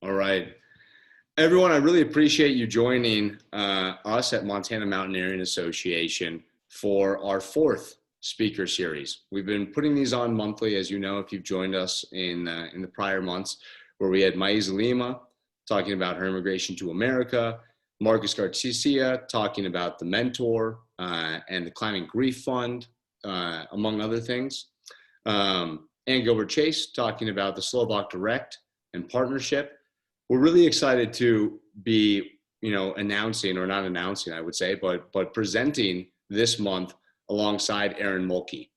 All right. Everyone, I really appreciate you joining us at Montana Mountaineering Association for our fourth speaker series. We've been putting these on monthly, as you know, if you've joined us in the prior months, where we had Maiza Lima talking about her immigration to America, Marcus Garcia talking about the mentor and the Climbing Grief Fund, among other things. And Gilbert Chase talking about the Slovak Direct and partnership. We're really excited to be, announcing, or not announcing, I would say, but presenting this month alongside Aaron Mulkey.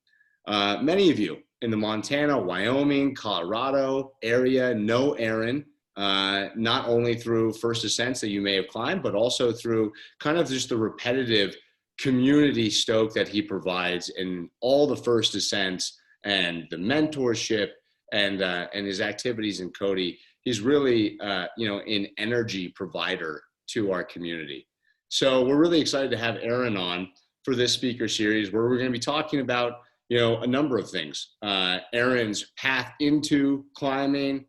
Many of you in the Montana, Wyoming, Colorado area know Aaron, not only through First Ascents that you may have climbed, but also through kind of just the repetitive community stoke that he provides in all the First Ascents and the mentorship and his activities in Cody. He's really, an energy provider to our community. So we're really excited to have Aaron on for this speaker series, where we're going to be talking about, a number of things. Aaron's path into climbing,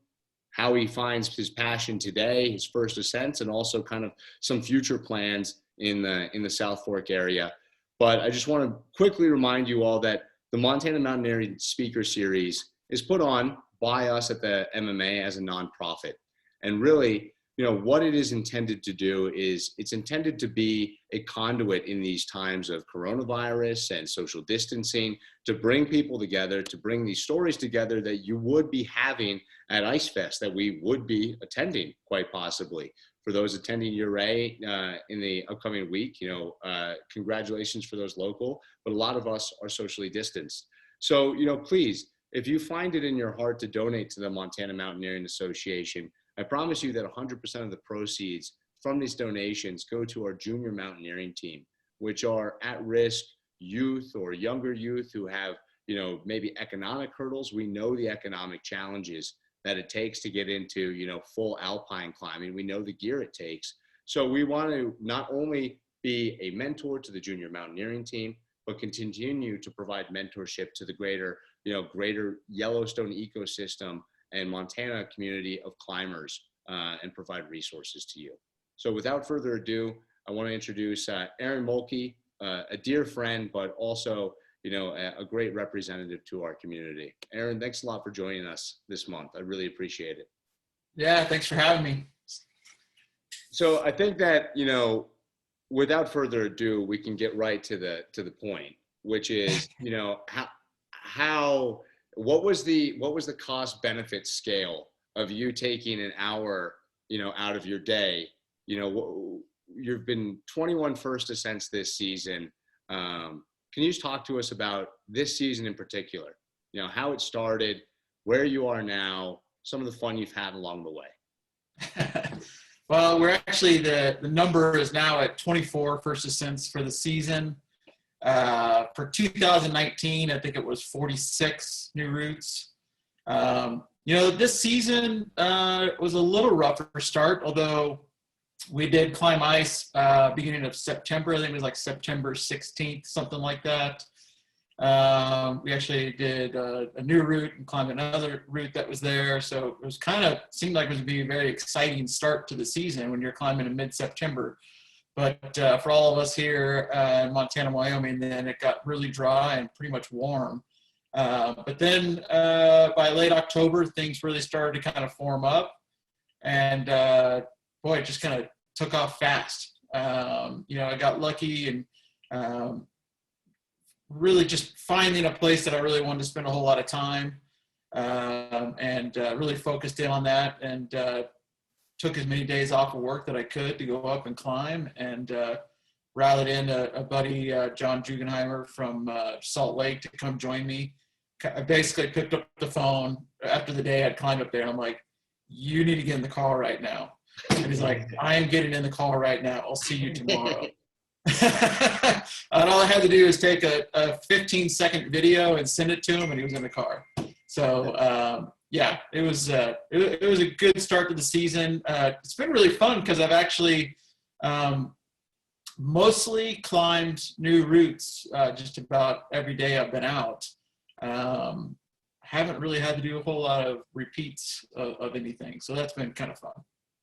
how he finds his passion today, his first ascents, and also kind of some future plans in the South Fork area. But I just want to quickly remind you all that the Montana Mountaineering Speaker Series is put on by us at the MMA as a nonprofit. And really, what it is intended to do is it's intended to be a conduit in these times of coronavirus and social distancing, to bring people together, to bring these stories together that you would be having at Ice Fest, that we would be attending quite possibly. For those attending Uray in the upcoming week, congratulations for those local, but a lot of us are socially distanced. So, please, if you find it in your heart to donate to the Montana Mountaineering Association, I promise you that 100% of the proceeds from these donations go to our junior mountaineering team, which are at-risk youth or younger youth who have, maybe economic hurdles. We know the economic challenges that it takes to get into, full alpine climbing. We know the gear it takes. So we want to not only be a mentor to the junior mountaineering team, but continue to provide mentorship to the greater Yellowstone ecosystem and Montana community of climbers, and provide resources to you. So without further ado, I want to introduce Aaron Mulkey, a dear friend, but also a great representative to our community. Aaron, thanks a lot for joining us this month. I really appreciate it. Yeah, thanks for having me. So I think that, without further ado, we can get right to the point, which is, what was the cost benefit scale of you taking an hour, out of your day? You've been 21 first ascents this season. Can you just talk to us about this season in particular? How it started, where you are now, some of the fun you've had along the way. Well, we're actually, the number is now at 24 first ascents for the season. For 2019, I think it was 46 new routes. This season was a little rougher start, although we did climb ice beginning of September. I think it was like September 16th, something like that. We actually did a new route and climbed another route that was there. So it was seemed like it was going to be a very exciting start to the season when you're climbing in mid-September. But for all of us here in Montana, Wyoming, then it got really dry and pretty much warm. But then by late October, things really started to kind of form up. And it just kind of took off fast. I got lucky and really just finding a place that I really wanted to spend a whole lot of time, and really focused in on that, and took as many days off of work that I could to go up and climb, and rallied in a buddy, John Jugenheimer from Salt Lake, to come join me. I basically picked up the phone after the day I'd climbed up there, and I'm like, you need to get in the car right now. And he's like, I am getting in the car right now. I'll see you tomorrow. And all I had to do is take a 15-second video and send it to him, and he was in the car. So it was a good start to the season. It's been really fun because I've actually mostly climbed new routes just about every day I've been out. Haven't really had to do a whole lot of repeats of anything, so that's been kind of fun.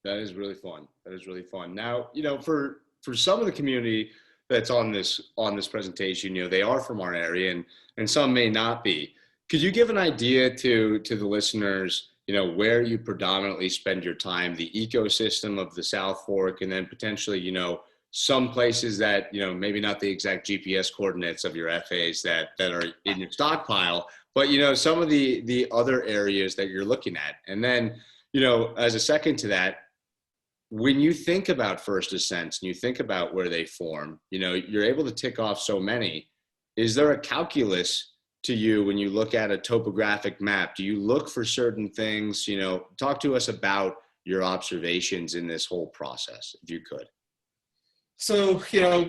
That is really fun. That is really fun. Now, for some of the community that's on this presentation, they are from our area, and some may not be. Could you give an idea to the listeners, where you predominantly spend your time, the ecosystem of the South Fork, and then potentially, some places that, maybe not the exact GPS coordinates of your FAs that are in your stockpile, but, some of the other areas that you're looking at. And then, as a second to that, when you think about first ascents and you think about where they form, you're able to tick off so many. Is there a calculus to you when you look at a topographic map? Do you look for certain things? Talk to us about your observations in this whole process, if you could. So,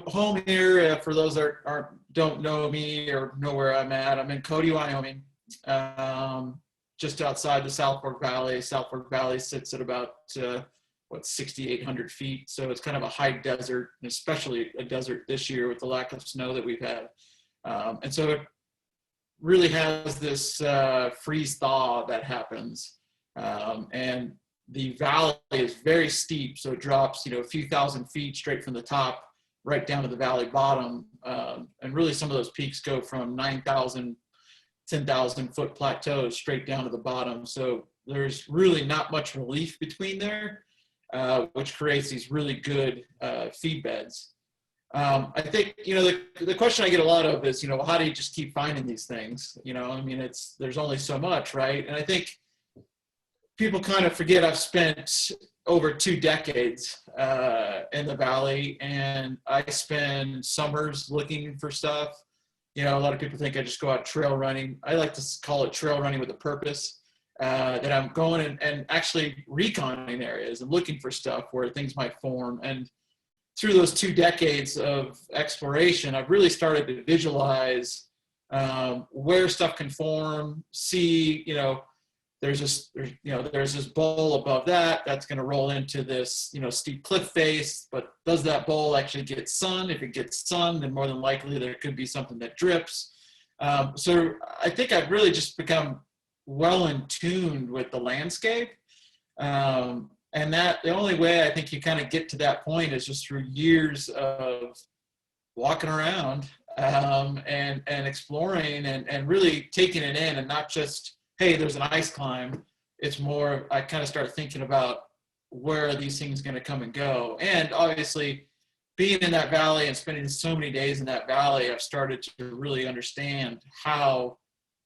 home here, for those that don't know me or know where I'm at, I'm in Cody, Wyoming, just outside the South Fork Valley. South Fork Valley sits at about, 6,800 feet. So it's kind of a high desert, and especially a desert this year with the lack of snow that we've had. And so it really has this freeze thaw that happens. And the valley is very steep, so it drops, a few thousand feet straight from the top right down to the valley bottom. And really some of those peaks go from 9,000, 10,000 foot plateaus straight down to the bottom. So there's really not much relief between there, which creates these really good feed beds. I think, the question I get a lot of is, how do you just keep finding these things? There's only so much, right? And I think people kind of forget I've spent over 2 decades in the valley, and I spend summers looking for stuff. A lot of people think I just go out trail running. I like to call it trail running with a purpose, that I'm going and actually reconning areas and looking for stuff where things might form. And through those 2 decades of exploration, I've really started to visualize where stuff can form, see, there's this bowl above that's going to roll into this, steep cliff face, but does that bowl actually get sun? If it gets sun, then more than likely there could be something that drips. So I think I've really just become well in tune with the landscape. And that the only way I think you kind of get to that point is just through years of walking around and exploring and really taking it in, and not just, hey, there's an ice climb. It's more, I kind of start thinking about where are these things going to come and go. And obviously being in that valley and spending so many days in that valley, I've started to really understand how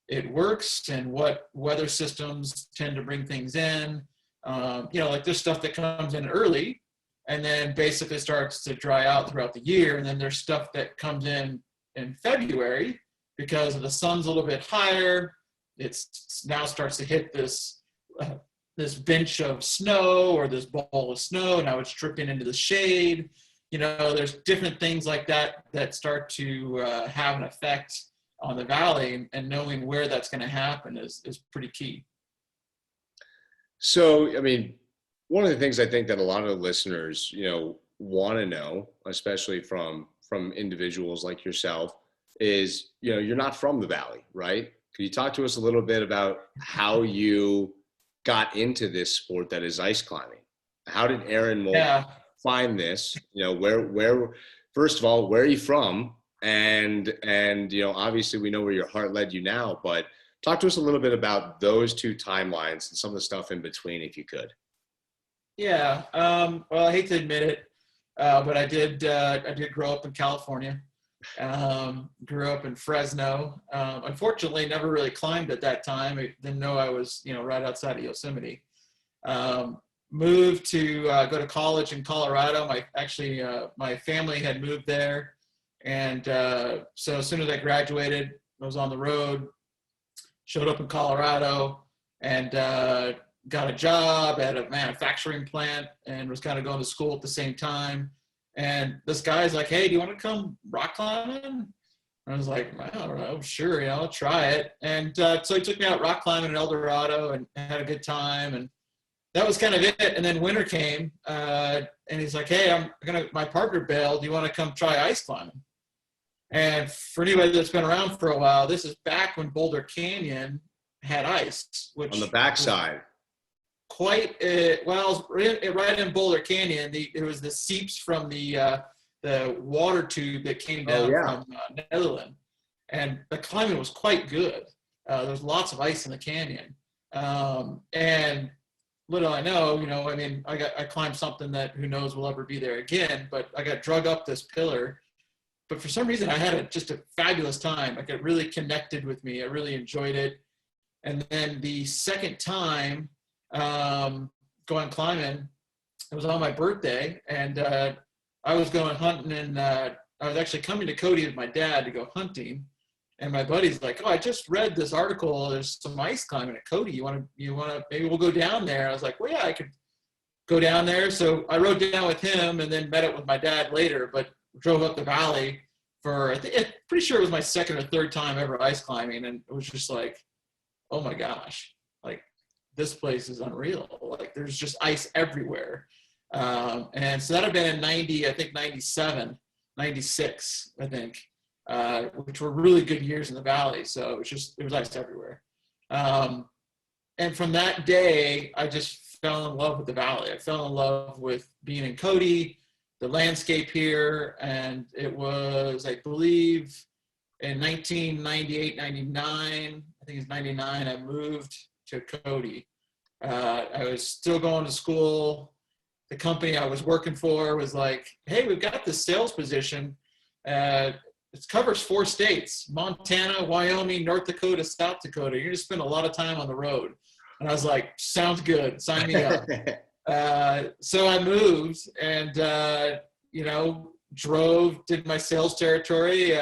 it works and what weather systems tend to bring things in. Like there's stuff that comes in early and then basically starts to dry out throughout the year. And then there's stuff that comes in February because the sun's a little bit higher. It's now starts to hit this bench of snow or this ball of snow. Now it's dripping into the shade. There's different things like that start to have an effect on the valley, and knowing where that's going to happen is pretty key. So, one of the things I think that a lot of the listeners, want to know, especially from individuals like yourself, is, you're not from the valley, right? Could you talk to us a little bit about how you got into this sport that is ice climbing? How did Aaron Mulkey find this? Where, first of all, where are you from? And obviously we know where your heart led you now, but talk to us a little bit about those 2 timelines and some of the stuff in between, if you could. Yeah. Well, I hate to admit it, but I did grow up in California. Grew up in Fresno. Unfortunately, never really climbed at that time. I didn't know I was, right outside of Yosemite. Moved to go to college in Colorado. My family had moved there. And so as soon as I graduated, I was on the road, showed up in Colorado, and got a job at a manufacturing plant and was kind of going to school at the same time. And this guy's like, hey, do you want to come rock climbing? I was like, I don't know, sure, I'll try it. And so he took me out rock climbing in El Dorado and had a good time. And that was kind of it. And then winter came and he's like, hey, my partner bailed. Do you want to come try ice climbing? And for anybody that's been around for a while, this is back when Boulder Canyon had ice. Which on the backside. well, right in Boulder Canyon, there was the seeps from the water tube that came down from Netherlands, and the climbing was quite good. There was lots of ice in the canyon, and little I know, I mean, I climbed something that who knows will ever be there again, but I got drug up this pillar. But for some reason, I had just a fabulous time. Like, it really connected with me. I really enjoyed it. And then the second time going climbing, it was on my birthday, and I was going hunting, and I was actually coming to Cody with my dad to go hunting. And my buddy's like, "Oh, I just read this article. There's some ice climbing at Cody. You want to, maybe we'll go down there." I was like, "Well, yeah, I could go down there." So I rode down with him and then met up with my dad later, but drove up the valley for, pretty sure it was my second or third time ever ice climbing. And it was just like, oh my gosh, like, this place is unreal. Like, there's just ice everywhere. And so that had been in 97, 96, I think. Which were really good years in the valley. So it was ice everywhere. And from that day, I just fell in love with the valley. I fell in love with being in Cody, the landscape here. And it was, I believe, in 1998, 99, I think it's 99, I moved to Cody. I was still going to school. The company I was working for was like, "Hey, we've got this sales position. It covers 4 states: Montana, Wyoming, North Dakota, South Dakota. You're going to spend a lot of time on the road." And I was like, "Sounds good. Sign me up." So I moved and, did my sales territory,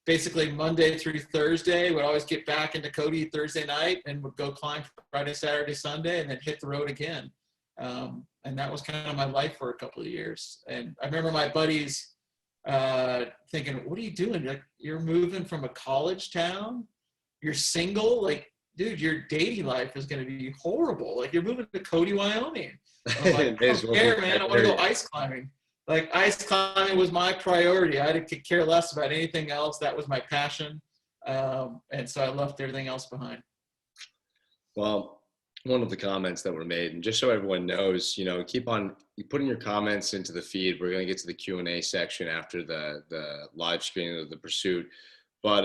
basically Monday through Thursday. Would always get back into Cody Thursday night and would go climb Friday, Saturday, Sunday, and then hit the road again. And that was kind of my life for a couple of years. And I remember my buddies thinking, "What are you doing? Like, you're moving from a college town, you're single, like, dude, your dating life is going to be horrible. Like, you're moving to Cody, Wyoming." I'm like, "I don't care, man. I want to go ice climbing." Like, ice climbing was my priority. I could care less about anything else. That was my passion. And so I left everything else behind. Well, one of the comments that were made, and just so everyone knows, keep on putting your comments into the feed. We're going to get to the Q&A section after the live streaming of the pursuit. But,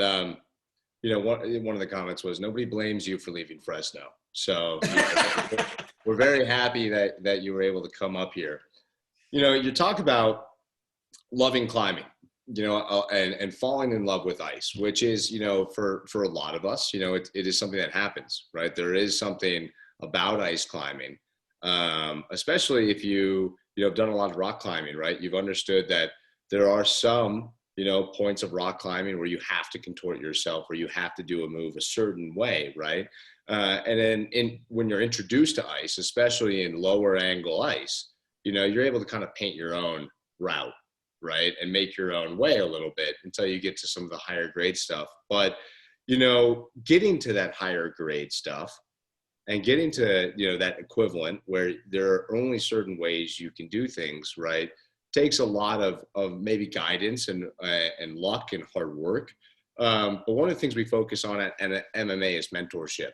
one of the comments was, "Nobody blames you for leaving Fresno." So we're very happy that you were able to come up here. You talk about loving climbing, and falling in love with ice, which is, for a lot of us, it is something that happens, right? There is something about ice climbing, especially if you have done a lot of rock climbing, right? You've understood that there are some, points of rock climbing where you have to contort yourself, where you have to do a move a certain way, right? And then when you're introduced to ice, especially in lower angle ice, you're able to kind of paint your own route, right? And make your own way a little bit until you get to some of the higher grade stuff. But, getting to that higher grade stuff and getting to, that equivalent where there are only certain ways you can do things, right, takes a lot of maybe guidance and luck and hard work. But one of the things we focus on at MMA is mentorship.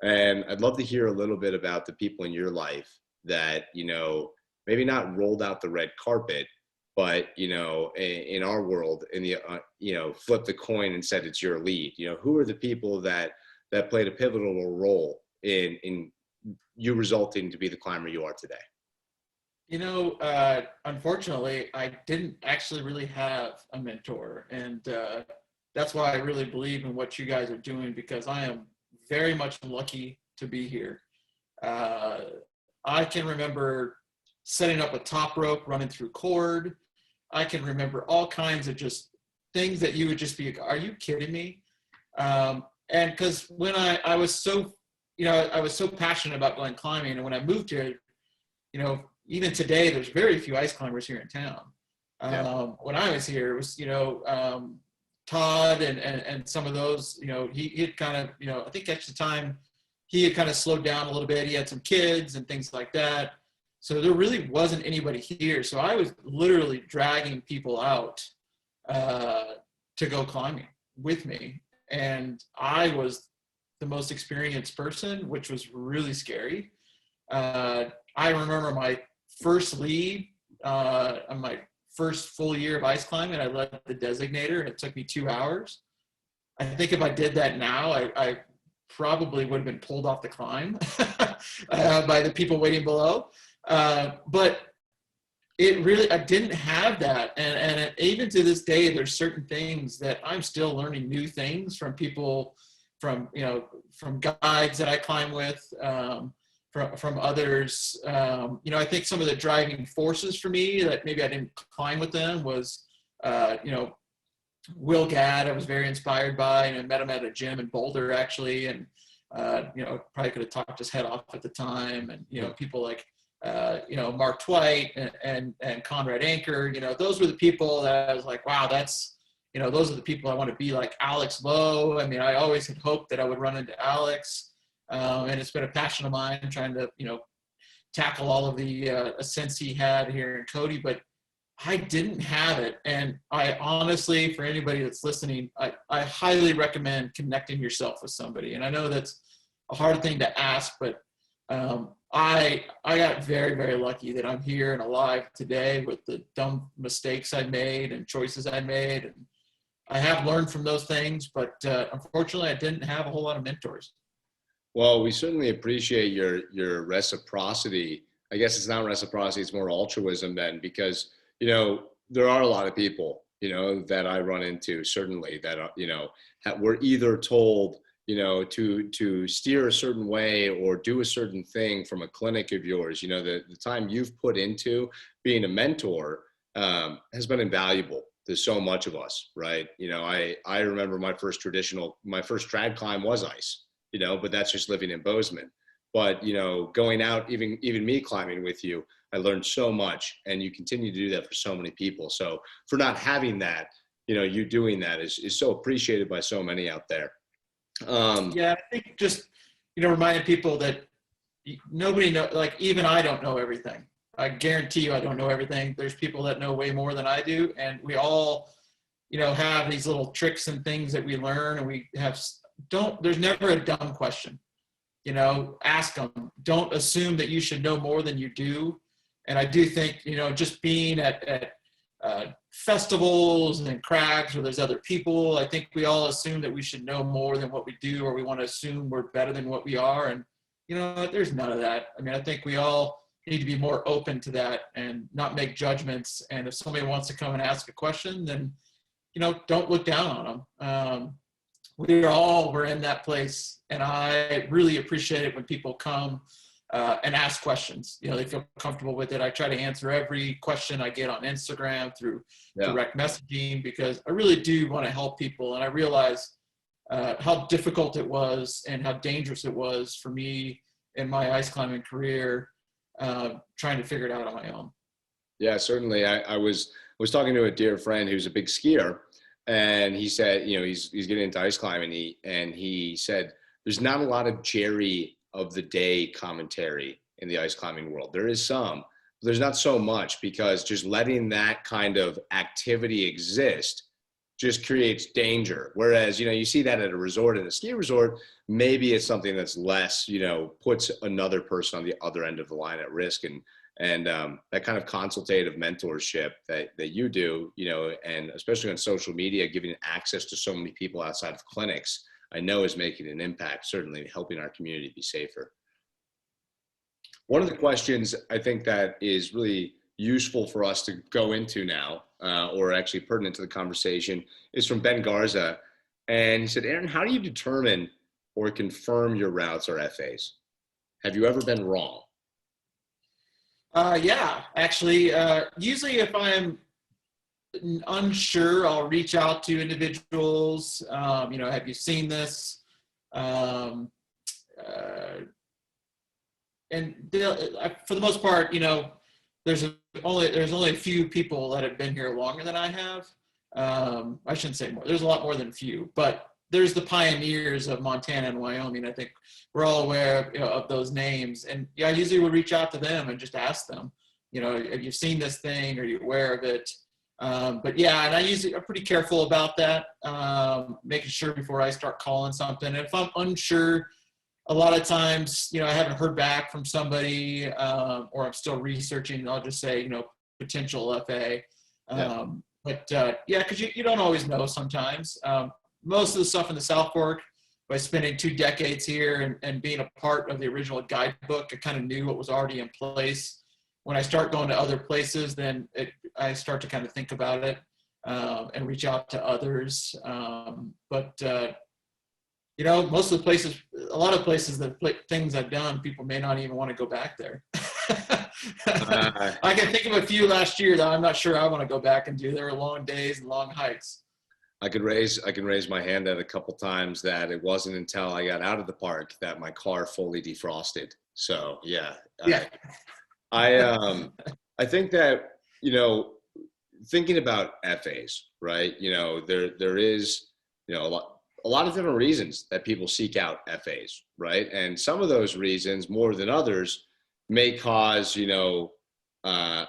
And I'd love to hear a little bit about the people in your life that, maybe not rolled out the red carpet, but, in our world, in the, flip the coin and said it's your lead. Who are the people that played a pivotal role in you resulting to be the climber you are today? Unfortunately, I didn't actually really have a mentor. And that's why I really believe in what you guys are doing, because I am very much lucky to be here. I can remember setting up a top rope, running through cord. I can remember all kinds of just things that you would just be, "Are you kidding me?" And because when I was so, I was so passionate about going climbing, and when I moved here, even today, there's very few ice climbers here in town. When I was here, it was, Todd and some of those, he had kind of, I think at the time he had kind of slowed down a little bit. He had some kids and things like that. So there really wasn't anybody here. So I was literally dragging people out to go climbing with me. And I was the most experienced person, which was really scary. I remember my first lead on my first full year of ice climbing. I led the designator, and it took me 2 hours. I think if I did that now, I probably would have been pulled off the climb by the people waiting below. But it really, I didn't have that. And even to this day, there's certain things that I'm still learning new things from people, from guides that I climb with, from others. I think some of the driving forces for me that maybe I didn't climb with them was, Will Gadd, I was very inspired by, and I met him at a gym in Boulder, actually. And, probably could have talked his head off at the time. And, people like, Mark Twight and Conrad Anker, those were the people that I was like, wow, those are the people I want to be like. Alex Lowe. I mean, I always had hoped that I would run into Alex. And it's been a passion of mine trying to, tackle all of the ascents he had here in Cody, but I didn't have it. And I honestly, for anybody that's listening, I highly recommend connecting yourself with somebody. And I know that's a hard thing to ask, but I got very, very lucky that I'm here and alive today with the dumb mistakes I made and choices I made. And I have learned from those things, but unfortunately I didn't have a whole lot of mentors. Well, we certainly appreciate your reciprocity. I guess it's not reciprocity, it's more altruism then, because, there are a lot of people, that I run into, certainly, that, were either told, to steer a certain way or do a certain thing from a clinic of yours. The time you've put into being a mentor has been invaluable to so much of us, right? I remember my first trad climb was ice, but that's just living in Bozeman. But, going out, even me climbing with you, I learned so much, and you continue to do that for so many people. So for not having that, you doing that is so appreciated by so many out there. I think just, reminding people that nobody knows, like, even I don't know everything. I guarantee you I don't know everything. There's people that know way more than I do. And we all, have these little tricks and things that we learn, and there's never a dumb question. Ask them. Don't assume that you should know more than you do. And I do think, just being at festivals and crags where there's other people, I think we all assume that we should know more than what we do, or we want to assume we're better than what we are. And, there's none of that. I mean, I think we all need to be more open to that and not make judgments. And if somebody wants to come and ask a question, then, don't look down on them. We're in that place. And I really appreciate it when people come and ask questions. They feel comfortable with it. I try to answer every question I get on Instagram through direct messaging, because I really do want to help people. And I realize how difficult it was and how dangerous it was for me in my ice climbing career, trying to figure it out on my own. Yeah, certainly. I was talking to a dear friend who's a big skier, and he said, he's getting into ice climbing, and he said, there's not a lot of Jerry of the day commentary in the ice climbing world. There is some, but there's not so much, because just letting that kind of activity exist just creates danger. Whereas, you see that at a resort, at a ski resort, maybe it's something that's less, puts another person on the other end of the line at risk. And that kind of consultative mentorship that you do, and especially on social media, giving access to so many people outside of clinics, I know is making an impact, certainly helping our community be safer. One of the questions I think that is really useful for us to go into now, or actually pertinent to the conversation, is from Ben Garza. And he said, Aaron, how do you determine or confirm your routes or FAs? Have you ever been wrong? Yeah, actually, usually if I'm unsure, I'll reach out to individuals. Have you seen this? And for the most part, there's only a few people that have been here longer than I have. I shouldn't say more. There's a lot more than a few, but there's the pioneers of Montana and Wyoming. I think we're all aware of those names. And I usually would reach out to them and just ask them, have you seen this thing? Are you aware of it? But yeah, and I'm pretty careful about that, making sure before I start calling something. And if I'm unsure, a lot of times, I haven't heard back from somebody, or I'm still researching, and I'll just say, potential FA. Yeah. Because you don't always know sometimes. Most of the stuff in the South Fork, by spending 2 decades here and being a part of the original guidebook, I kind of knew what was already in place. When I start going to other places, then I start to kind of think about it and reach out to others. Most of the places, a lot of places things I've done, people may not even want to go back there. I can think of a few last year that I'm not sure I want to go back and do. There were long days and long hikes. I can raise my hand at a couple times that it wasn't until I got out of the park that my car fully defrosted. So yeah. I think that, thinking about FAs, right? There is, a lot of different reasons that people seek out FAs, right? And some of those reasons, more than others, may cause,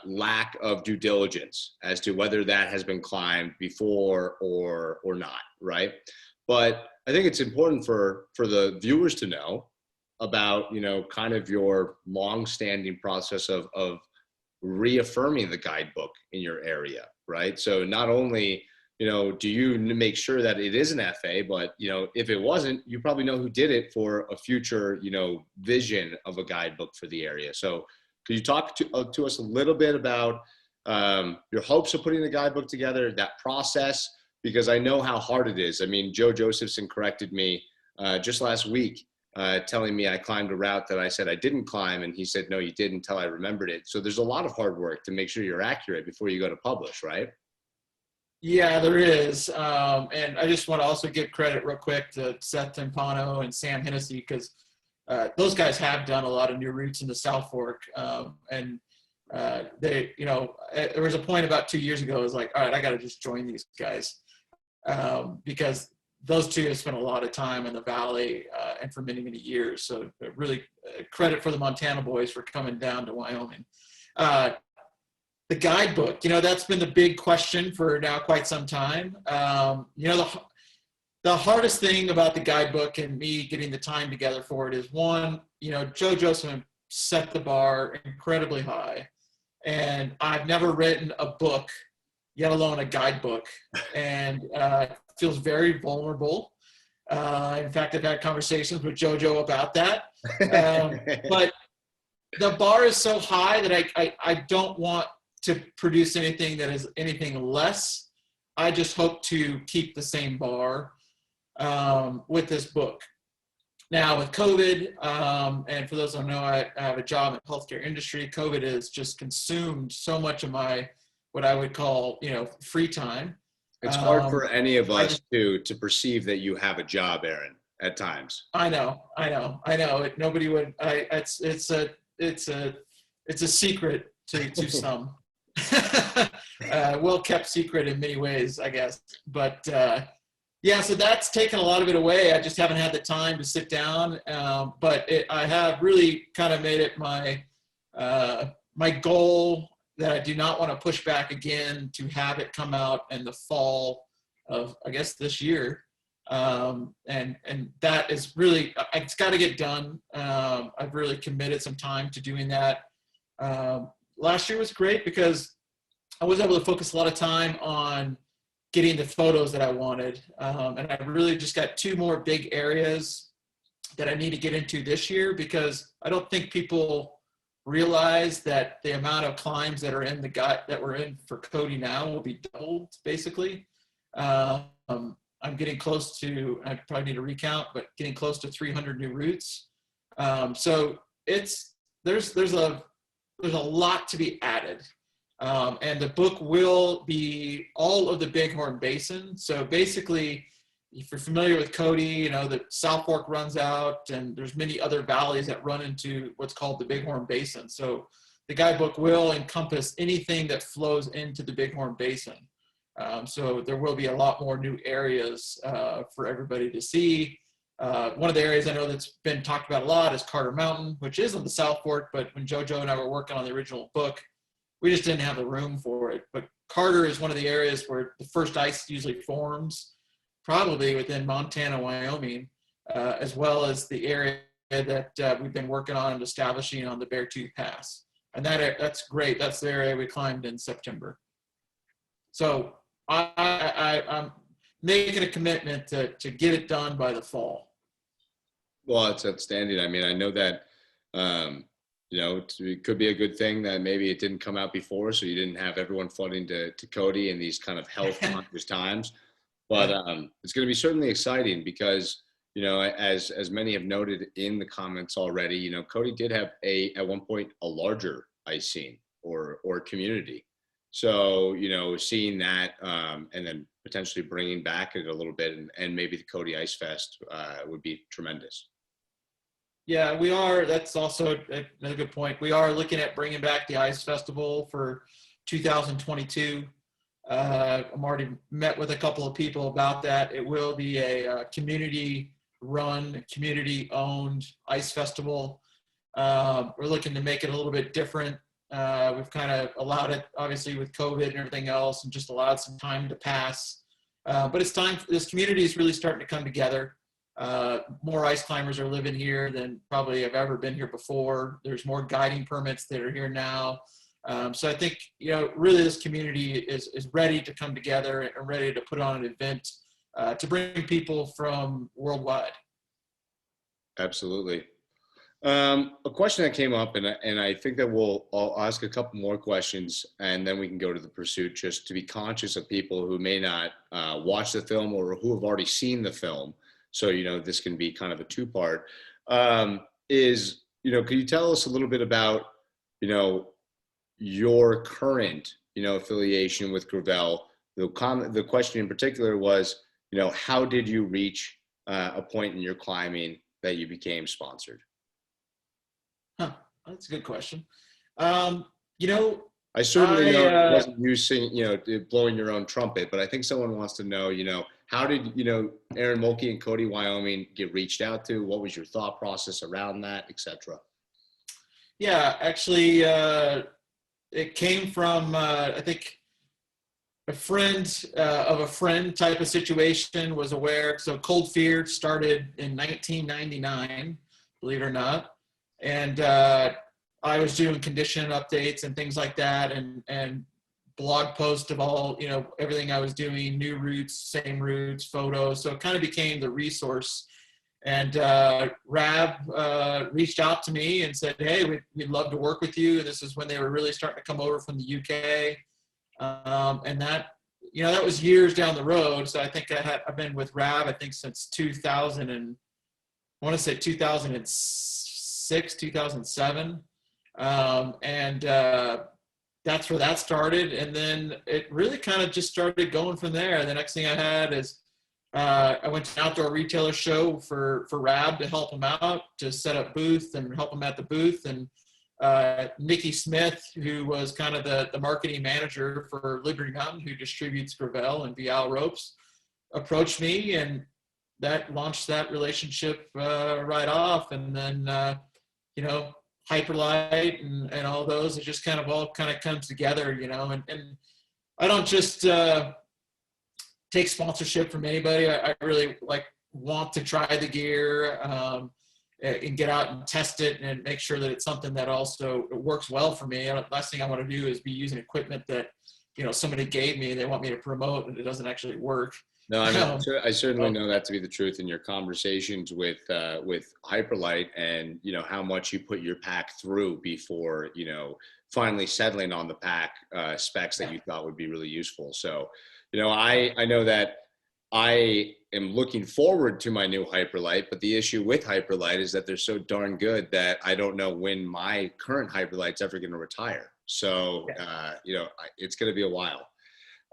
lack of due diligence as to whether that has been climbed before or not, right? But I think it's important for the viewers to know about, kind of your long-standing process of reaffirming the guidebook in your area, right? So not only, do you make sure that it is an FA, but, if it wasn't, you probably know who did it for a future, vision of a guidebook for the area. So could you talk to us a little bit about your hopes of putting the guidebook together, that process? Because I know how hard it is. I mean, Joe Josephson corrected me just last week, telling me I climbed a route that I said I didn't climb. And he said, no, you didn't until I remembered it. So there's a lot of hard work to make sure you're accurate before you go to publish, right? Yeah, there is. And I just want to also give credit real quick to Seth Timpano and Sam Hennessy, because those guys have done a lot of new routes in the South Fork. There was a point about 2 years ago, I was like, all right, I got to just join these guys. Because those two have spent a lot of time in the Valley and for many, many years. So really credit for the Montana boys for coming down to Wyoming. The guidebook, that's been the big question for now quite some time. The hardest thing about the guidebook and me getting the time together for it is, one, Joe Joseph set the bar incredibly high. And I've never written a book, yet alone a guidebook. And it feels very vulnerable. In fact, I've had conversations with JoJo about that. But the bar is so high that I don't want to produce anything that is anything less. I just hope to keep the same bar with this book. Now with COVID, and for those who don't know, I have a job in the healthcare industry. COVID has just consumed so much of my, what I would call, free time. It's hard for any of us to perceive that you have a job, Aaron, at times. I know. Nobody would. It's a secret to some. Well kept secret in many ways, I guess. But so that's taken a lot of it away. I just haven't had the time to sit down. But I have really kind of made it my goal that I do not want to push back again, to have it come out in the fall of, I guess, this year. And that is really, it's got to get done. I've really committed some time to doing that. Last year was great because I was able to focus a lot of time on getting the photos that I wanted. And I really just got 2 more big areas that I need to get into this year, because I don't think people realize that the amount of climbs that are in the that we're in for Cody now will be doubled, basically. I'm getting close to, I probably need to recount, but getting close to 300 new routes. So there's a lot to be added. And the book will be all of the Bighorn Basin. So basically, if you're familiar with Cody, the South Fork runs out, and there's many other valleys that run into what's called the Bighorn Basin. So the guidebook will encompass anything that flows into the Bighorn Basin. So there will be a lot more new areas for everybody to see. One of the areas I know that's been talked about a lot is Carter Mountain, which is on the South Fork, but when JoJo and I were working on the original book, we just didn't have the room for it. But Carter is one of the areas where the first ice usually forms, probably within Montana, Wyoming, as well as the area that we've been working on and establishing on the Beartooth Pass. And that's great. That's the area we climbed in September. So I'm making a commitment to get it done by the fall. Well, it's outstanding. I mean, I know that, it could be a good thing that maybe it didn't come out before, so you didn't have everyone flooding to Cody in these kind of health conscious times. But it's going to be certainly exciting because, as many have noted in the comments already, Cody did have at one point a larger ice scene or community. So, seeing that and then potentially bringing back it a little bit and maybe the Cody Ice Fest would be tremendous. Yeah, we are. That's also another good point. We are looking at bringing back the Ice Festival for 2022. I'm already met with a couple of people about that. It will be a community-run, community-owned ice festival. We're looking to make it a little bit different. We've kind of allowed it, obviously, with COVID and everything else, and just allowed some time to pass. But it's time. This community is really starting to come together. More ice climbers are living here than probably have ever been here before. There's more guiding permits that are here now. So I think, really this community is ready to come together and ready to put on an event to bring people from worldwide. Absolutely. A question that came up, and I think that I'll ask a couple more questions, and then we can go to the pursuit, just to be conscious of people who may not watch the film or who have already seen the film. So, this can be kind of a two-part. Could you tell us a little bit about, your current, affiliation with Grivel? The question in particular was, how did you reach a point in your climbing that you became sponsored? That's a good question. I certainly know it wasn't you singing, blowing your own trumpet, but I think someone wants to know, how did, Aaron Mulkey and Cody, Wyoming get reached out to? What was your thought process around that, et cetera? Yeah, actually, it came from, I think, a friend of a friend type of situation was aware. So Cold Fear started in 1999, believe it or not. And I was doing condition updates and things like that, and blog posts of all, everything I was doing, new routes, same routes, photos. So it kind of became the resource. And Rab reached out to me and said, hey, we'd love to work with you. This is when they were really starting to come over from the UK. And that, that was years down the road. So I think I've been with Rab, I think, since 2000 and I want to say 2006, 2007. That's where that started. And then it really kind of just started going from there. The next thing I had is I went to an outdoor retailer show for Rab to help him out, to set up booth and help him at the booth. And Nikki Smith, who was kind of the marketing manager for Liberty Mountain, who distributes Grivel and Vial ropes, approached me, and that launched that relationship right off. And then, Hyperlight and all those, it just kind of all comes together, and I don't just take sponsorship from anybody. I really want to try the gear and get out and test it and make sure that it's something that also works well for me. Last thing I want to do is be using equipment that, somebody gave me and they want me to promote and it doesn't actually work. No, I mean, I certainly know that to be the truth in your conversations with Hyperlight, and how much you put your pack through before finally settling on the pack specs that you thought would be really useful. So, I know that I am looking forward to my new Hyperlight, but the issue with Hyperlight is that they're so darn good that I don't know when my current Hyperlight's ever going to retire. So, it's going to be a while.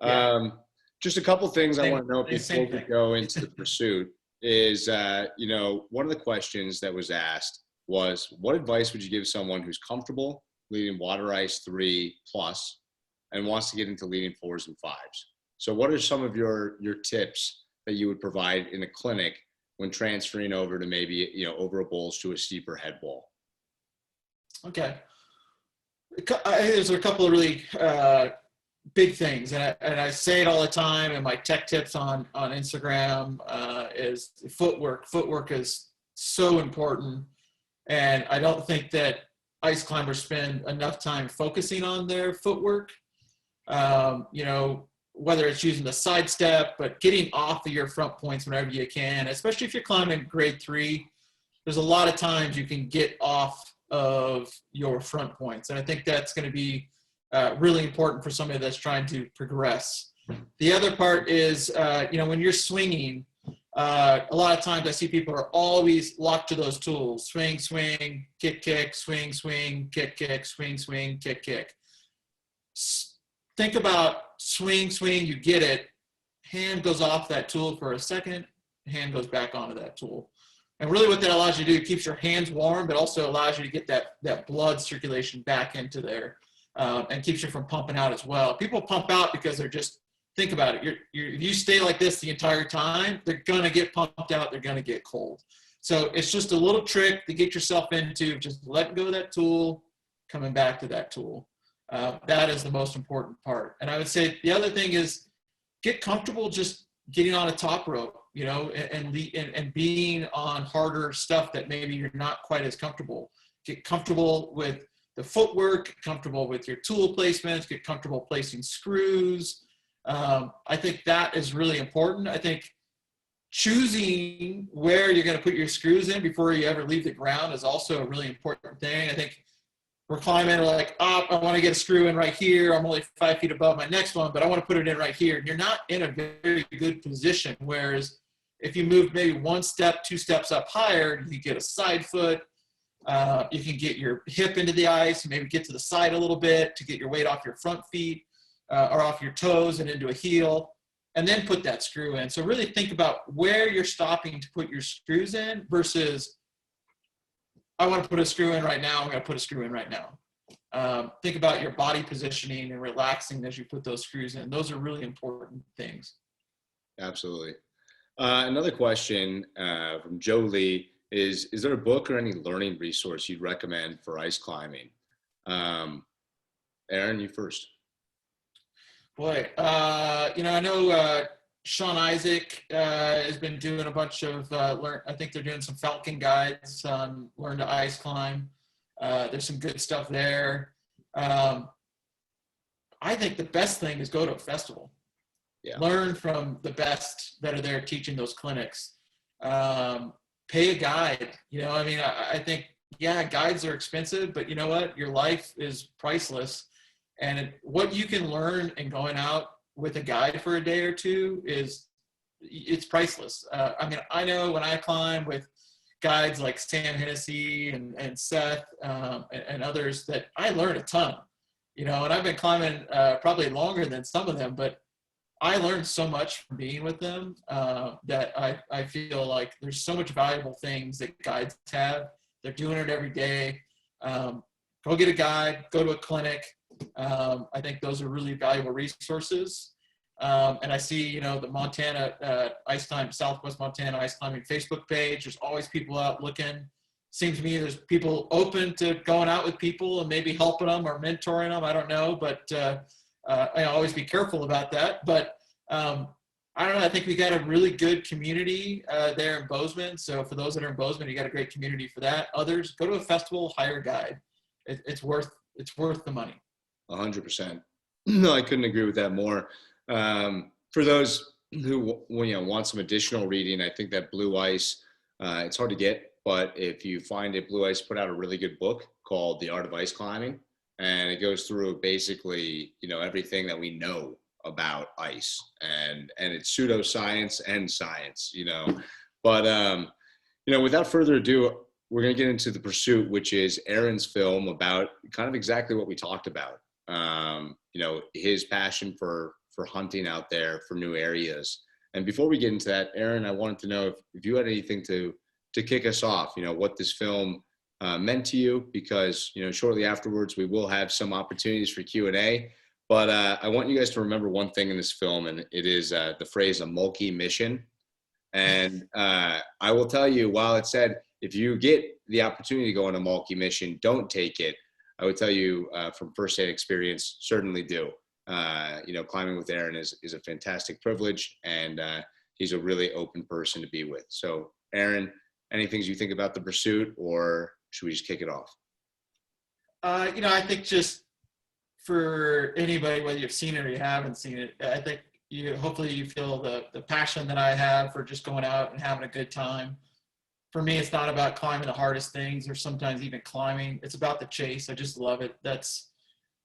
Yeah. Just a couple things I want to know before we go into the pursuit is, one of the questions that was asked was, what advice would you give someone who's comfortable leading water ice 3+ and wants to get into leading 4s and 5s? So what are some of your tips that you would provide in a clinic when transferring over to maybe, over a bowls to a steeper head wall? Okay. There's a couple of really big things, and I say it all the time, and my tech tips on Instagram is footwork. Footwork is so important. And I don't think that ice climbers spend enough time focusing on their footwork. You know, whether it's using the side step, but getting off of your front points whenever you can, especially if you're climbing grade 3, there's a lot of times you can get off of your front points. And I think that's going to be really important for somebody that's trying to progress. The other part is, you know, when you're swinging, a lot of times I see people are always locked to those tools: swing, swing, kick, kick, swing, swing, kick, kick, swing, swing, kick, kick. Think about swing, swing, you get it. Hand goes off that tool for a second, hand goes back onto that tool. And really what that allows you to do, it keeps your hands warm, but also allows you to get that blood circulation back into there, and keeps you from pumping out as well. People pump out because they're just, think about it. If you stay like this the entire time, they're going to get pumped out. They're going to get cold. So it's just a little trick to get yourself into, just letting go of that tool, coming back to that tool. That is the most important part. And I would say the other thing is get comfortable just getting on a top rope, you know, and being on harder stuff that maybe you're not quite as comfortable. Get comfortable with the footwork, get comfortable with your tool placements, get comfortable placing screws. I think that is really important. I think choosing where you're going to put your screws in before you ever leave the ground is also a really important thing. I think we're climbing, we're like, oh, I want to get a screw in right here. I'm only 5 feet above my next one, but I want to put it in right here. And you're not in a very good position. Whereas if you move maybe 1 step, 2 steps up higher, you get a side foot. You can get your hip into the ice, maybe get to the side a little bit to get your weight off your front feet, or off your toes and into a heel, and then put that screw in. So really think about where you're stopping to put your screws in versus, I want to put a screw in right now, I'm going to put a screw in right now. Think about your body positioning and relaxing as you put those screws in. Those are really important things. Absolutely. Another question from Joe Lee is there a book or any learning resource you'd recommend for ice climbing? Aaron, you first. Boy, you know, I know Sean Isaac has been doing a bunch of I think they're doing some Falcon guides on learn to ice climb. There's some good stuff there. I think the best thing is go to a festival. Yeah. Learn from the best that are there teaching those clinics. Pay a guide. You know, I mean, I think, yeah, guides are expensive, but you know what? Your life is priceless. And what you can learn in going out with a guide for a day or two it's priceless. I mean, I know when I climb with guides like Sam Hennessy and Seth and others that I learn a ton, you know, and I've been climbing probably longer than some of them, but I learned so much from being with them that I feel like there's so much valuable things that guides have. They're doing it every day. Go get a guide, go to a clinic. I think those are really valuable resources. And I see, you know, the Montana Ice Climb, Southwest Montana Ice Climbing Facebook page. There's always people out looking. Seems to me there's people open to going out with people and maybe helping them or mentoring them. I don't know, but I always be careful about that. But I don't know. I think we got a really good community there in Bozeman. So for those that are in Bozeman, you got a great community for that. Others, go to a festival, hire a guide. It's worth the money. 100%. No, I couldn't agree with that more. For those who want some additional reading, I think that Blue Ice, it's hard to get, but if you find it, Blue Ice put out a really good book called The Art of Ice Climbing, and it goes through basically, everything that we know about ice, and it's pseudoscience and science, but, without further ado, we're going to get into The Pursuit, which is Aaron's film about kind of exactly what we talked about. His passion for hunting out there for new areas. And before we get into that, Aaron, I wanted to know if you had anything to kick us off, what this film meant to you, because, shortly afterwards we will have some opportunities for Q&A, but I want you guys to remember one thing in this film, and it is the phrase "a Mulkey mission." And I will tell you, while it said, if you get the opportunity to go on a Mulkey mission, don't take it. I would tell you from firsthand experience, certainly do. Climbing with Aaron is a fantastic privilege, and he's a really open person to be with. So, Aaron, any things you think about The Pursuit or should we just kick it off? I think just for anybody, whether you've seen it or you haven't seen it, I think hopefully you feel the passion that I have for just going out and having a good time. For me, it's not about climbing the hardest things or sometimes even climbing. It's about the chase. I just love it. That's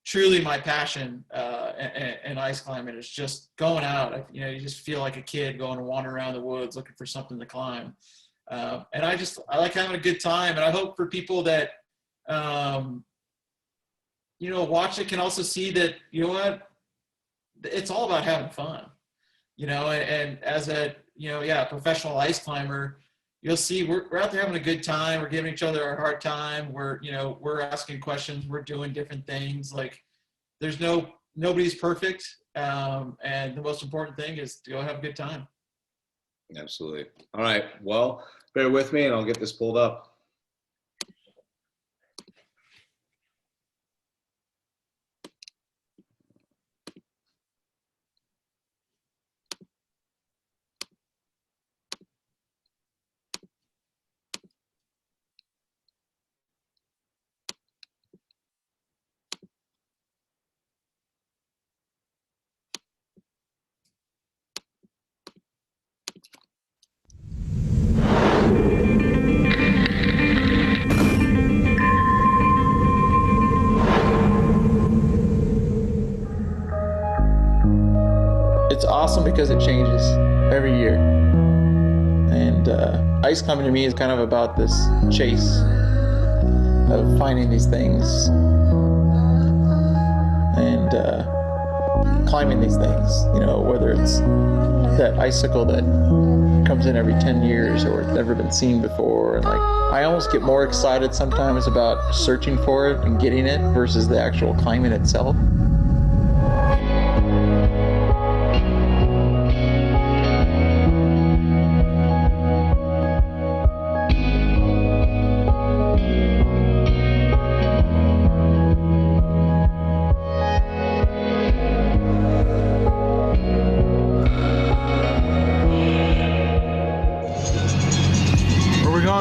truly my passion in ice climbing. It's just going out. You just feel like a kid going to wander around the woods looking for something to climb. And I like having a good time. And I hope for people that, watch it can also see that, it's all about having fun, and as a, professional ice climber, you'll see we're out there having a good time. We're giving each other a hard time. We're asking questions. We're doing different things. Like nobody's perfect. And the most important thing is to go have a good time. Absolutely. All right. Well, bear with me and I'll get this pulled up. It's awesome because it changes every year. And ice climbing to me is kind of about this chase of finding these things and climbing these things, whether it's that icicle that comes in every 10 years or it's never been seen before. And I almost get more excited sometimes about searching for it and getting it versus the actual climbing itself.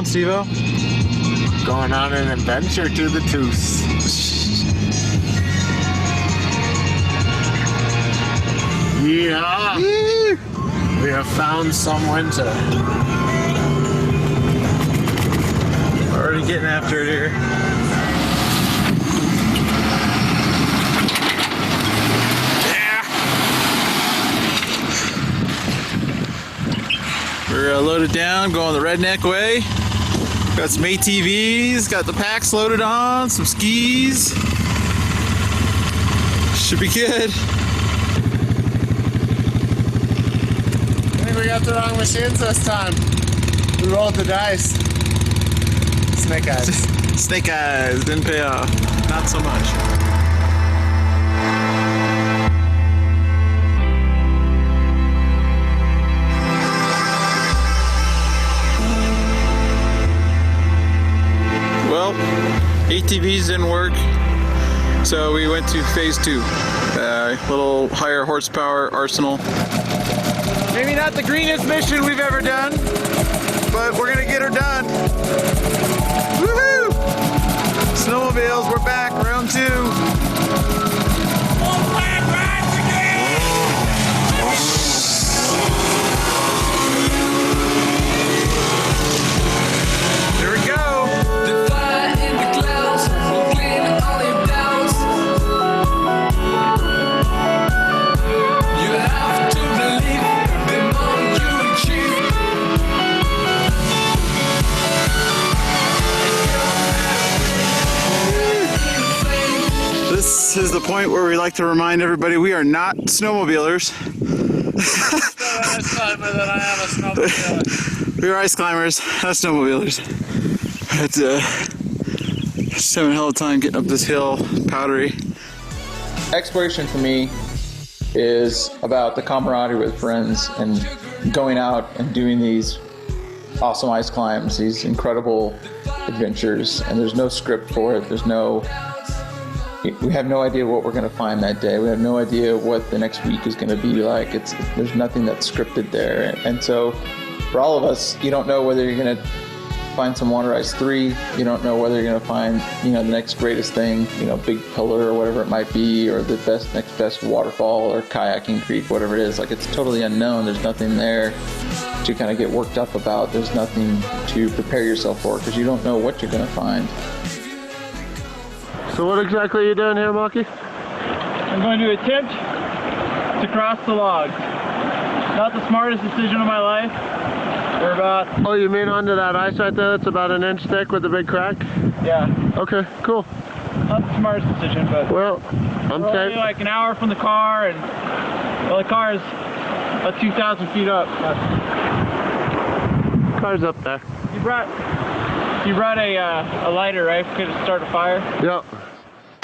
Steve-O? Going on an adventure to the Toos. Yeah! We have found some winter. Already getting after it here. Yeah! We're loaded down, going the redneck way. Got some ATVs, got the packs loaded on, some skis. Should be good. I think we got the wrong machines this time. We rolled the dice. Snake eyes. Snake eyes, didn't pay off. Not so much. Well, ATVs didn't work, so we went to phase 2. Little higher horsepower arsenal. Maybe not the greenest mission we've ever done, but we're gonna get her done. Woohoo! Snowmobiles, we're back, round 2. This is the point where we like to remind everybody we are not snowmobilers. We are ice climbers, not snowmobilers. But just having a hell of a time getting up this hill, powdery. Exploration for me is about the camaraderie with friends and going out and doing these awesome ice climbs, these incredible adventures, and there's no script for it. We have no idea what we're going to find that day. We have no idea what the next week is going to be like. There's nothing that's scripted there. And so for all of us, you don't know whether you're going to find some water ice 3. You don't know whether you're going to find, the next greatest thing, big pillar or whatever it might be, or the next best waterfall or kayaking creek, whatever it is. Like, it's totally unknown. There's nothing there to kind of get worked up about. There's nothing to prepare yourself for because you don't know what you're going to find. So what exactly are you doing here, Mulkey? I'm going to attempt to cross the logs. Not the smartest decision of my life. We're about... Oh, you mean under that ice right there that's about an inch thick with a big crack? Yeah. Okay, cool. Not the smartest decision, but... Well, I'm we're only taking... like an hour from the car, and... Well, the car is about 2,000 feet up. Car's up there. You brought a lighter, right? Could start a fire? Yep.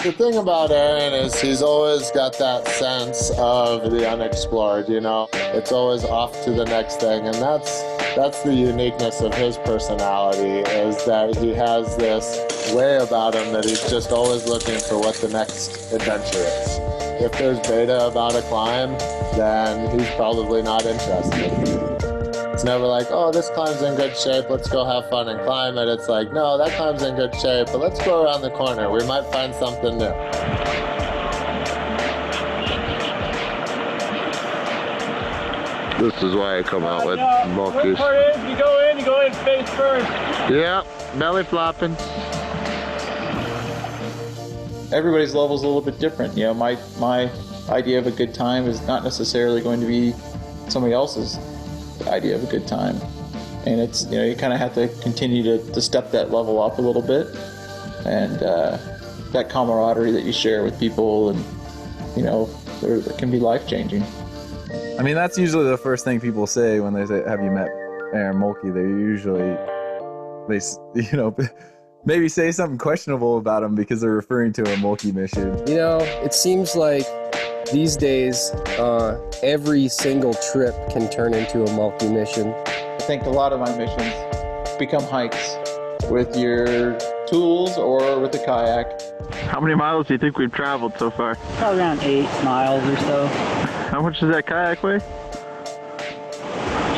The thing about Aaron is he's always got that sense of the unexplored, It's always off to the next thing, and that's the uniqueness of his personality, is that he has this way about him that he's just always looking for what the next adventure is. If there's beta about a climb, then he's probably not interested. It's never like, oh, this climb's in good shape, let's go have fun and climb it. It's like, no, that climb's in good shape, but let's go around the corner. We might find something new. This is why I come out with Mulkeys. The part is, you go in face first. Yeah, belly flopping. Everybody's level is a little bit different. My idea of a good time is not necessarily going to be somebody else's idea of a good time, and it's you kind of have to continue to step that level up a little bit, and that camaraderie that you share with people, and it can be life-changing. I mean, that's usually the first thing people say when they say, have you met Aaron Mulkey? They maybe say something questionable about him because they're referring to a Mulkey mission. It seems like these days, every single trip can turn into a Mulkey mission. I think a lot of my missions become hikes with your tools or with a kayak. How many miles do you think we've traveled so far? Probably around 8 miles or so. How much does that kayak weigh?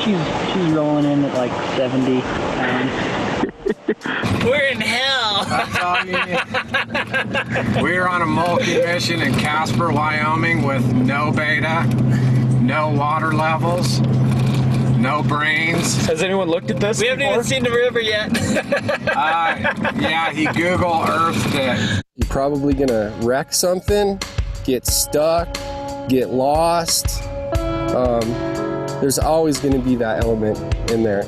She's rolling in at like 70 pounds. We're in hell. We're on a Mulkey mission in Casper, Wyoming with no beta, no water levels, no brains. Has anyone looked at this? We haven't even seen the river yet. Yeah, he Google Earthed it. You're probably gonna wreck something, get stuck, get lost. There's always gonna be that element in there.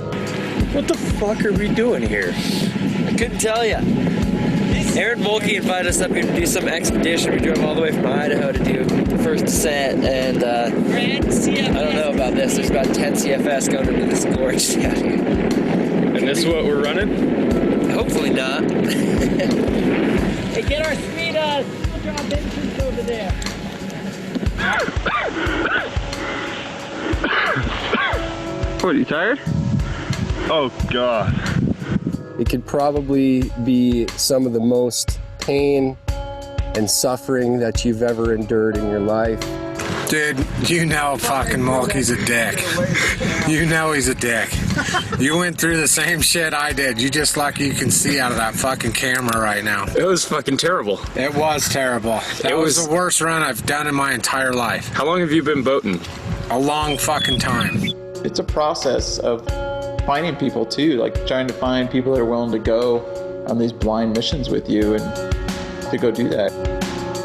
What the fuck are we doing here? I couldn't tell you. Aaron Mulkey invited us up here to do some expedition. We drove all the way from Idaho to do the first descent, and I don't know about this. There's about 10 CFS going into this gorge down here. And this is what we're running? Hopefully not. Hey, get our speed drop entrance over there. What, are you tired? Oh, God. It could probably be some of the most pain and suffering that you've ever endured in your life. Dude, fucking Mulkey's a dick. He's a dick. You went through the same shit I did. You just lucky you can see out of that fucking camera right now. It was fucking terrible. It was terrible. That was the worst run I've done in my entire life. How long have you been boating? A long fucking time. It's a process of finding people too, like trying to find people that are willing to go on these blind missions with you and to go do that.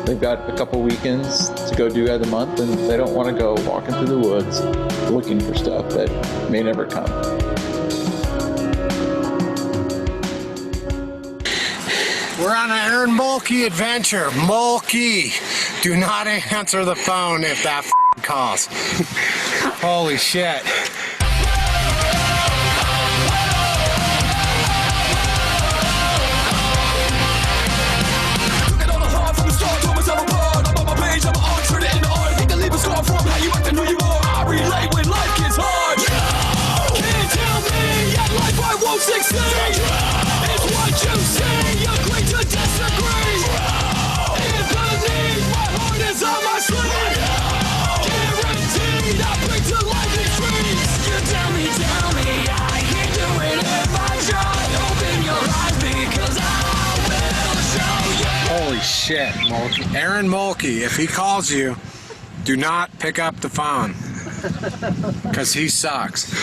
They've got a couple weekends to go do out of the month, and they don't want to go walking through the woods looking for stuff that may never come. We're on an Aaron Mulkey adventure. Mulkey, do not answer the phone if that calls. Holy shit. Succeed. It's what you see. Agree to disagree. In believe my heart is on my sleeve. Guaranteed I bring to life these dreams. shit, Mulkey. Aaron Mulkey, if he calls you, do not pick up the phone. Because he sucks.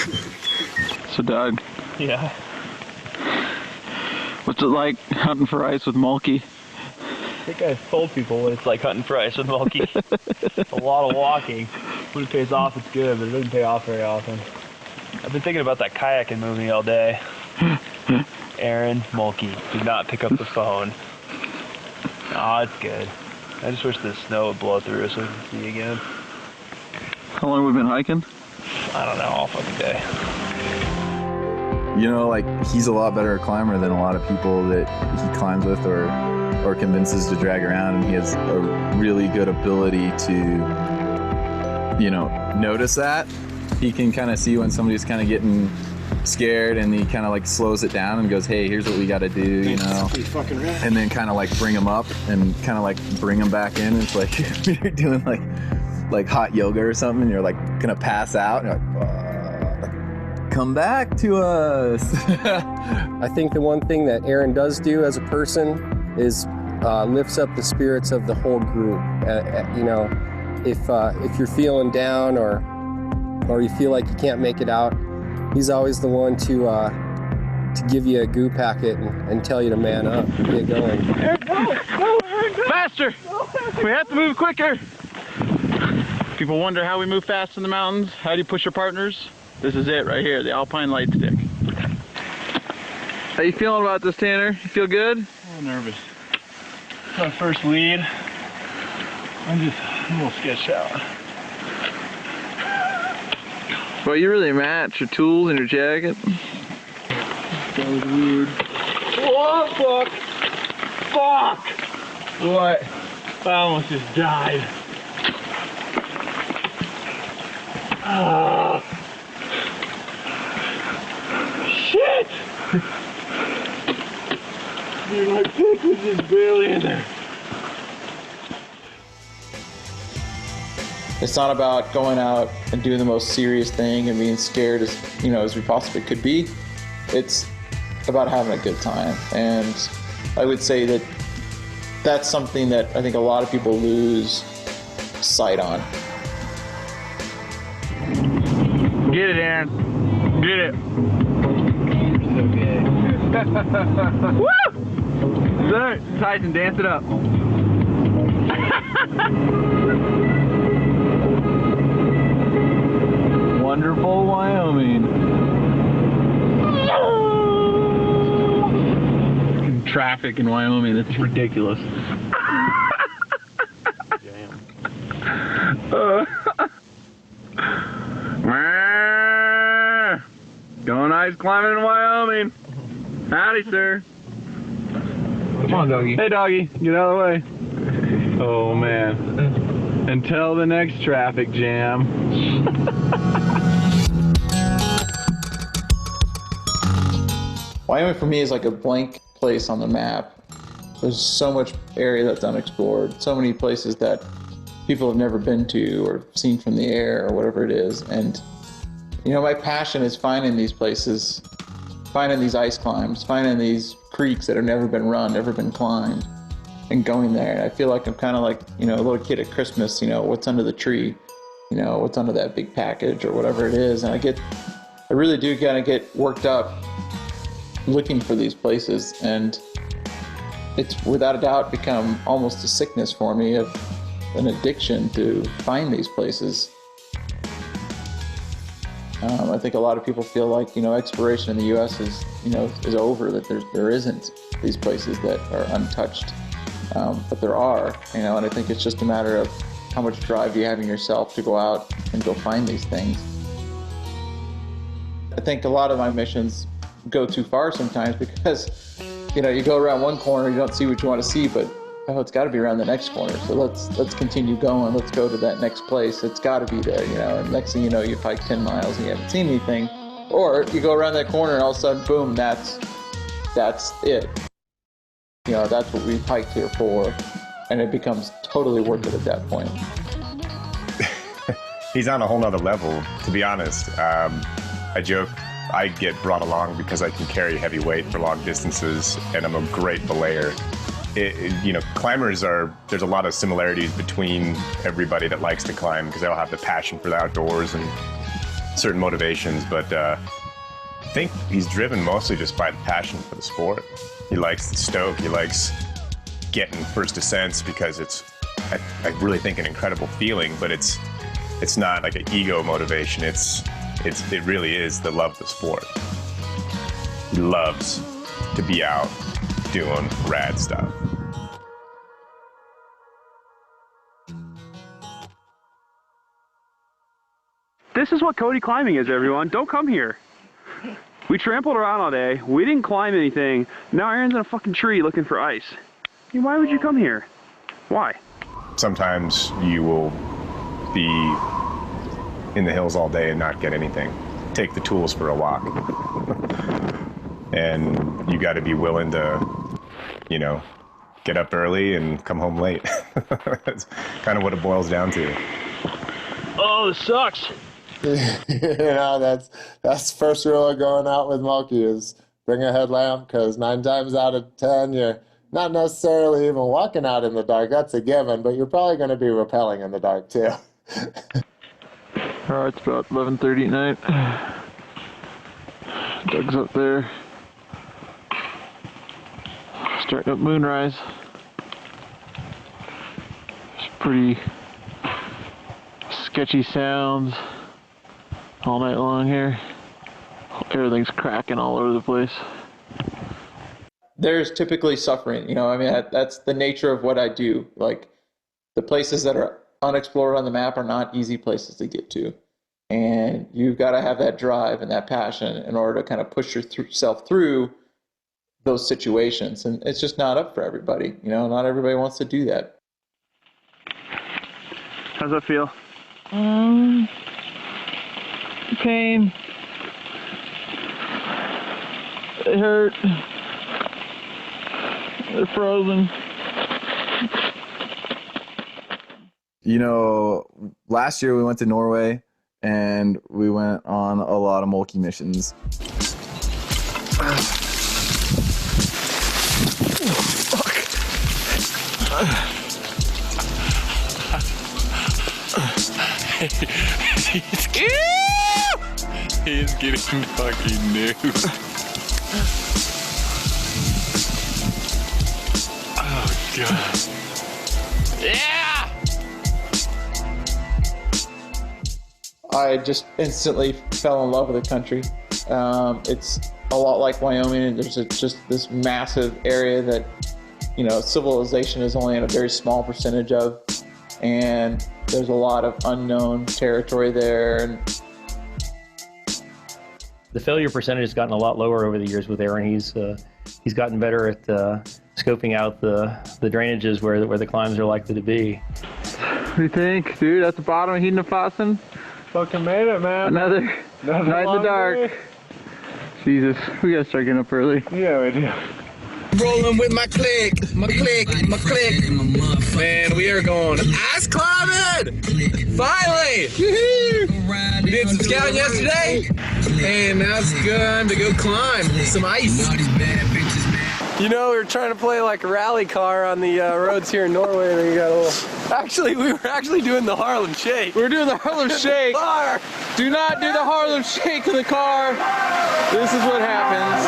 So, Doug. Yeah. What's it like hunting for ice with Mulkey? I think I've told people what it's like hunting for ice with Mulkey. A lot of walking. When it pays off, it's good, but it doesn't pay off very often. I've been thinking about that kayaking movie all day. Aaron Mulkey, do not pick up the phone. Aw, it's good. I just wish the snow would blow through so we can see again. How long have we been hiking? I don't know, all fucking day. You know, like, he's a lot better climber than a lot of people that he climbs with or convinces to drag around, and he has a really good ability to, you know, notice that. He can kind of see when somebody's kind of getting scared, and he kind of like slows it down and goes, hey, here's what we got to do, you know, and then kind of like bring them up and kind of like bring them back in. It's like you're doing like hot yoga or something, and you're like gonna pass out, and you're like, come back to us. I think the one thing that Aaron does do as a person is lifts up the spirits of the whole group. You know, if you're feeling down or you feel like you can't make it out, he's always the one to give you a goo packet and tell you to man up, get going. Aaron, go, Aaron, go. Faster! We have to move quicker. People wonder how we move fast in the mountains. How do you push your partners? This is it right here, the Alpine Light Stick. How you feeling about this, Tanner? You feel good? I'm nervous. It's my first lead. I'm a little sketched out. Well, you really match your tools and your jacket. That was weird. Oh, fuck! Fuck! What? I almost just died. Shit! Dude, my pick was just barely in there. It's not about going out and doing the most serious thing and being scared as, you know, as we possibly could be. It's about having a good time. And I would say that that's something that I think a lot of people lose sight on. Get it, Aaron. Get it. Woo! Sir, Tyson, dance it up. Wonderful Wyoming. Traffic in Wyoming, it's ridiculous. Going ice climbing in Wyoming. Howdy, sir. Come on, doggy. Hey, doggy. Get out of the way. Oh, man. Until the next traffic jam. Wyoming for me is like a blank place on the map. There's so much area that's unexplored, so many places that people have never been to or seen from the air or whatever it is. And, you know, my passion is finding these places, finding these ice climbs, finding these creeks that have never been run, never been climbed, and going there. And I feel like I'm kind of like, you know, a little kid at Christmas, you know, what's under the tree, you know, what's under that big package or whatever it is. And I really do kind of get worked up looking for these places, and it's without a doubt become almost a sickness for me, of an addiction to find these places. I think a lot of people feel like, you know, exploration in the U.S. is over, that there isn't these places that are untouched, but there are, you know, and I think it's just a matter of how much drive you have in yourself to go out and go find these things. I think a lot of my missions go too far sometimes because, you know, you go around one corner, you don't see what you want to see, but oh, it's got to be around the next corner. So let's continue going. Let's go to that next place. It's got to be there, you know. And next thing you know, you've hiked 10 miles and you haven't seen anything. Or you go around that corner and all of a sudden, boom, that's it. You know, that's what we've hiked here for, and it becomes totally worth it at that point. He's on a whole nother level, to be honest. I joke I get brought along because I can carry heavy weight for long distances, and I'm a great belayer. climbers there's a lot of similarities between everybody that likes to climb because they all have the passion for the outdoors and certain motivations, but I think he's driven mostly just by the passion for the sport. He likes the stoke, he likes getting first ascents because it's, I really think, an incredible feeling, but it's not like an ego motivation, it really is the love of the sport. He loves to be out doing rad stuff. This is what Cody climbing is, everyone. Don't come here. We trampled around all day. We didn't climb anything. Now Aaron's in a fucking tree looking for ice. I mean, why would you come here? Why? Sometimes you will be in the hills all day and not get anything. Take the tools for a walk. And you got to be willing to, get up early and come home late. That's kind of what it boils down to. Oh, this sucks. That's first rule of going out with Mulkey is bring a headlamp, because 9 times out of 10 you're not necessarily even walking out in the dark. That's a given, but you're probably going to be rappelling in the dark too. All right, it's about 11:30 at night. Doug's up there. Starting up moonrise. It's pretty sketchy sounds all night long here. Everything's cracking all over the place. There's typically suffering, I mean, that's the nature of what I do. Like, the places that are unexplored on the map are not easy places to get to. And you've got to have that drive and that passion in order to kind of push yourself through those situations. And it's just not up for everybody. Not everybody wants to do that. How's that feel? Pain. It hurt. It's frozen. Last year we went to Norway and we went on a lot of Mulkey missions. He's getting fucking nude. Oh, God. Yeah! I just instantly fell in love with the country. It's a lot like Wyoming, and there's just this massive area that, civilization is only in a very small percentage of, and there's a lot of unknown territory there. And the failure percentage has gotten a lot lower over the years with Aaron. He's gotten better at scoping out the drainages where the climbs are likely to be. What do you think, dude? At the bottom of Hedenfossen? Fucking made it, man. Another night in the dark. Day. Jesus, we gotta start getting up early. Yeah, we do. Rolling with my clique. Man, we are going ice climbing! Finally! We did some scouting yesterday, and now it's time to go climb some ice. We were trying to play like a rally car on the roads here in Norway, and we got a little... Actually, we were actually doing the Harlem Shake. We're doing the Harlem Shake. Do not do the Harlem Shake in the car. This is what happens.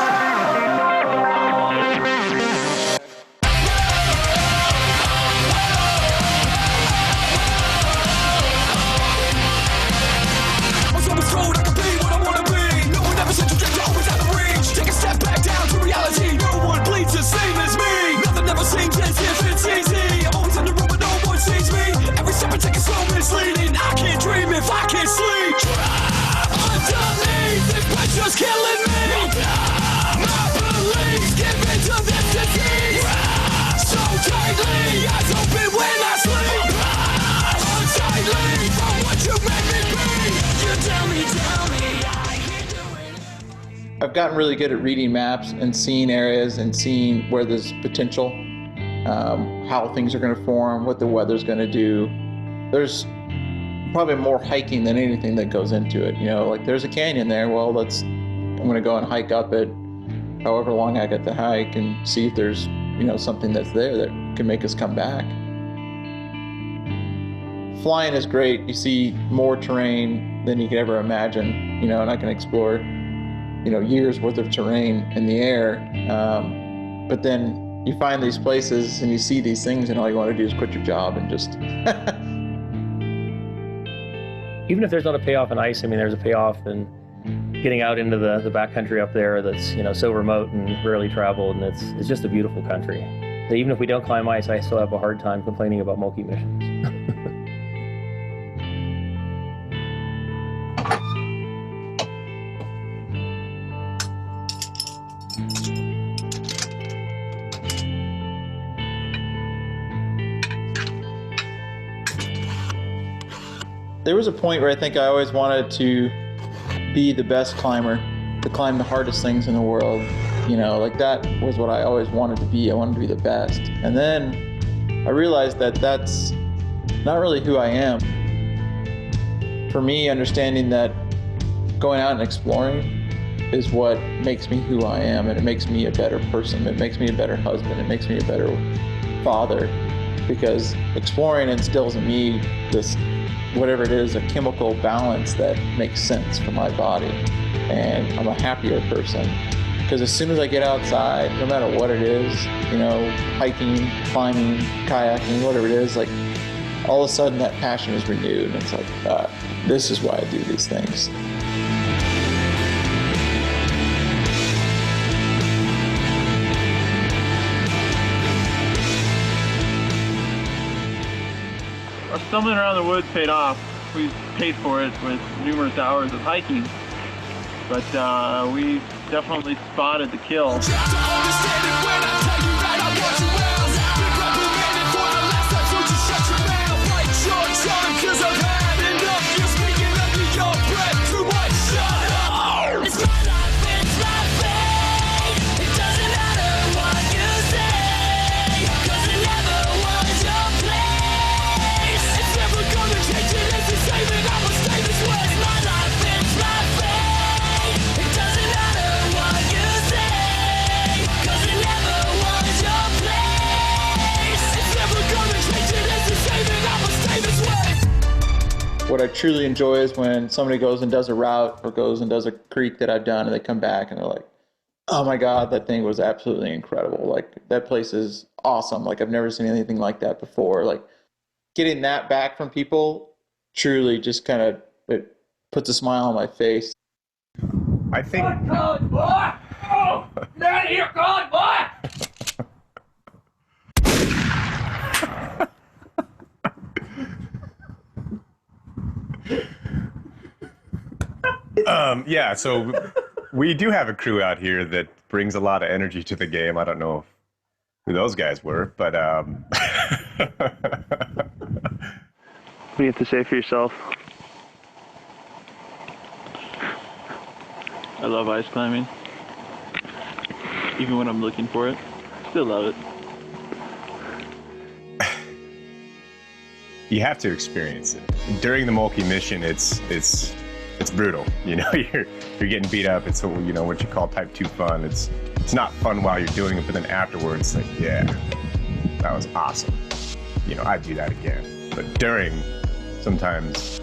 Just killing me. My beliefs give into this disease. So tightly, eyes open when I sleep. Unsightly from what you made me be. You tell me, I can't do it. I've gotten really good at reading maps and seeing areas and seeing where there's potential, how things are going to form, what the weather's going to do. There's probably more hiking than anything that goes into it. Like there's a canyon there. Well, I'm going to go and hike up it however long I get to hike and see if there's, something that's there that can make us come back. Flying is great. You see more terrain than you could ever imagine, and I can explore, years worth of terrain in the air. But then you find these places and you see these things and all you want to do is quit your job and just... Even if there's not a payoff in ice, there's a payoff in getting out into the backcountry up there that's, so remote and rarely traveled, and it's just a beautiful country. That even if we don't climb ice, I still have a hard time complaining about Mulkey missions. There was a point where I think I always wanted to be the best climber, to climb the hardest things in the world. That was what I always wanted to be. I wanted to be the best. And then I realized that that's not really who I am. For me, understanding that going out and exploring is what makes me who I am, and it makes me a better person. It makes me a better husband. It makes me a better father, because exploring instills in me this, whatever it is, a chemical balance that makes sense for my body, and I'm a happier person. Because as soon as I get outside, no matter what it is, hiking, climbing, kayaking, whatever it is, all of a sudden that passion is renewed, and it's this is why I do these things. Stumbling around the woods paid off. We paid for it with numerous hours of hiking, but we definitely spotted the kill. What I truly enjoy is when somebody goes and does a route or goes and does a creek that I've done, and they come back and they're like, oh my God, that thing was absolutely incredible. That place is awesome. I've never seen anything like that before. Getting that back from people truly just it puts a smile on my face. I think... College boy! Oh, down here, college boy! Yeah, so we do have a crew out here that brings a lot of energy to the game. I don't know who those guys were, but What do you have to say for yourself? I love ice climbing. Even when I'm looking for it, still love it. You have to experience it. During the Mulkey mission, it's brutal. You're getting beat up. It's what you call type 2 fun. It's not fun while you're doing it, but then afterwards, yeah, that was awesome. I'd do that again. But during, sometimes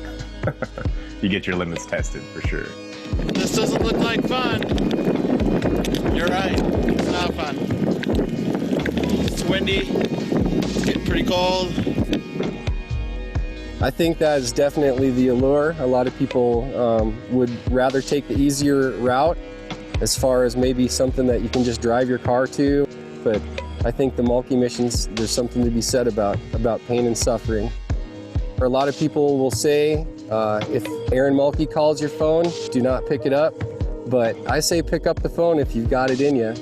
you get your limits tested for sure. This doesn't look like fun. You're right. It's not fun. It's windy. It's getting pretty cold. I think that is definitely the allure. A lot of people would rather take the easier route, as far as maybe something that you can just drive your car to. But I think the Mulkey missions, there's something to be said about pain and suffering. A lot of people will say, if Aaron Mulkey calls your phone, do not pick it up. But I say pick up the phone if you've got it in you.